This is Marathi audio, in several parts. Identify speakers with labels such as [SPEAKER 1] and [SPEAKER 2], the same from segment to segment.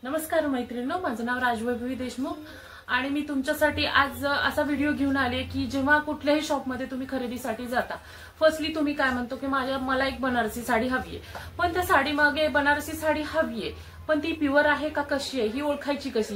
[SPEAKER 1] नमस्कार मैत्रिणींनो, माझं नाव राजवैभवी देशमुख आणि मी तुमच्यासाठी आज असा व्हिडिओ घेऊन आले की जेव्हा कुठल्याही शॉपमध्ये तुम्ही खरेदीसाठी जाता, फर्स्टली तुम्ही काय म्हणतो की मला एक बनारसी साडी हवी आहे, पण त्या साडी मागे बनारसी साडी हवी आहे पण ती प्युअर आहे का कशी आहे ही ओळखायची कशी?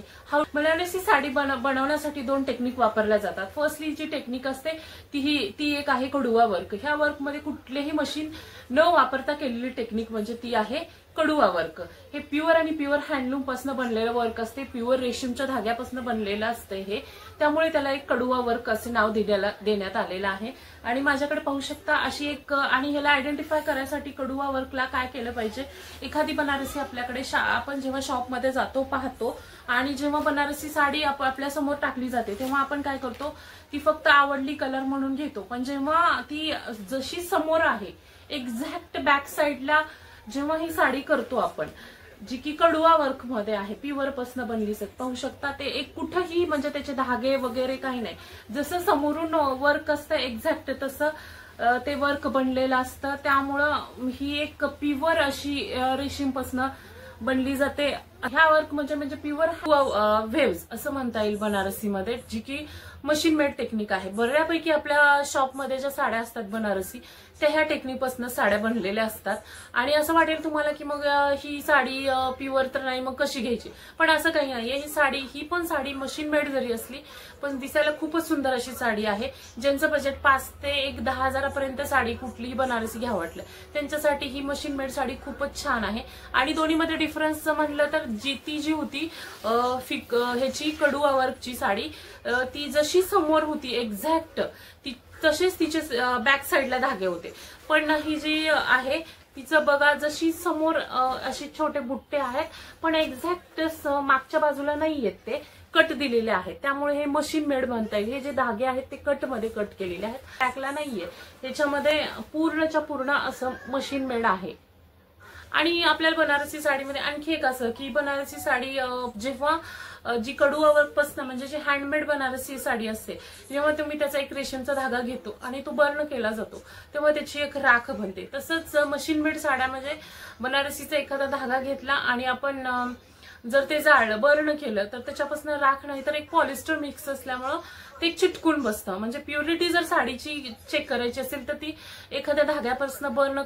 [SPEAKER 1] बनारसी साडी बनवण्यासाठी दोन टेक्निक वापरल्या जातात. फर्स्टली जी टेक्निक असते ती एक आहे कडुआ वर्क. ह्या वर्कमध्ये कुठलेही मशीन न वापरता केलेली टेक्निक म्हणजे ती आहे कडुआ वर्क. हे प्युअर आणि प्युअर हँडलूम पासून बनलेलं वर्क असते, प्युअर रेशीमच्या धाग्यापासून बनलेलं असते हे, त्यामुळे त्याला एक कडुआ वर्क असे नाव देण्यात आलेलं आहे. आणि माझ्याकडे पाहू शकता अशी एक, आणि ह्याला आयडेंटिफाय करायसाठी कडुआ वर्कला काय केलं पाहिजे, एखादी बनारसी आपल्याकडे आपण जेव्हा शॉपमध्ये जातो पाहतो आणि जेव्हा बनारसी साडी आपल्या समोर टाकली जाते तेव्हा आपण काय करतो, ती फक्त आवडली कलर म्हणून घेतो, पण जेव्हा ती जशी समोर आहे एक्झॅक्ट बॅक साइडला जेव्हा ही साडी करतो आपण, जी की कडुआ वर्क मध्ये आहे, प्युअर पासून बनली पाहू शकता, ते एक कुठेही म्हणजे त्याचे धागे वगैरे काही नाही, जसं समोरून वर्क असतं एक्झॅक्ट तसं ते वर्क बनलेलं असतं. त्यामुळं ही एक प्युअर अशी रेशीम पासून बनली जाते. ह्या वर्क म्हणजे प्युअर वेव्स असं म्हणता येईल बनारसीमध्ये, जी की मशीन मेड टेक्निक आहे. बऱ्यापैकी आपल्या शॉपमध्ये ज्या साड्या असतात बनारसी त्या ह्या टेक्निकपासून साड्या बनलेल्या असतात. आणि असं वाटेल तुम्हाला की मग ही साडी प्युअर तर नाही, मग कशी घ्यायची? पण असं काही नाहीये. ही पण साडी मशीन मेड जरी असली पण दिसायला खूपच सुंदर अशी साडी आहे. ज्यांचं बजेट 5 ते 10 हजारापर्यंत साडी कुठलीही बनारसी घ्या वाटलं त्यांच्यासाठी ही मशीन मेड साडी खूपच छान आहे. आणि दोन्हीमध्ये डिफरन्स म्हणलं तर ती जी होती ह्याची कडुआ वर्कची साडी, ती जशी समोर होती एक्झॅक्ट ती तसेच तिचे बॅक साइडला धागे होते. पण ही जी आहे तिचं बघा, जशी समोर असे छोटे बुट्टे आहेत पण एक्झॅक्ट मागच्या बाजूला नाही आहेत, ते कट दिलेले आहेत. त्यामुळे हे मशीन मेड म्हणता येईल. हे जे धागे आहेत ते कट मध्ये कट केलेले आहेत, पॅकला नाहीये. त्याच्यामध्ये पूर्णच्या पूर्ण असं मशीन मेड आहे. आणि आपल्याला बनारसी साडीमध्ये आणखी एक असं की बनारसी साडी जेव्हा जी कडुआ वर्क पासून म्हणजे जी हँडमेड बनारसी साडी असते, जेव्हा तुम्ही त्याचा एक रेशमचा धागा घेतो आणि तो बर्न केला जातो तेव्हा त्याची एक राख बनते. तसंच मशीन मेड साड्या म्हणजे बनारसीचा एखादा धागा घेतला आणि आपण जर ते जाळलं, बर्न केलं तर त्याच्यापासून राख नाही तर एक पॉलिस्टर मिक्स असल्यामुळं ते चिटकून बसतं. म्हणजे प्युरिटी जर साडीची चेक करायची असेल तर ती एखाद्या धाग्यापासून बर्न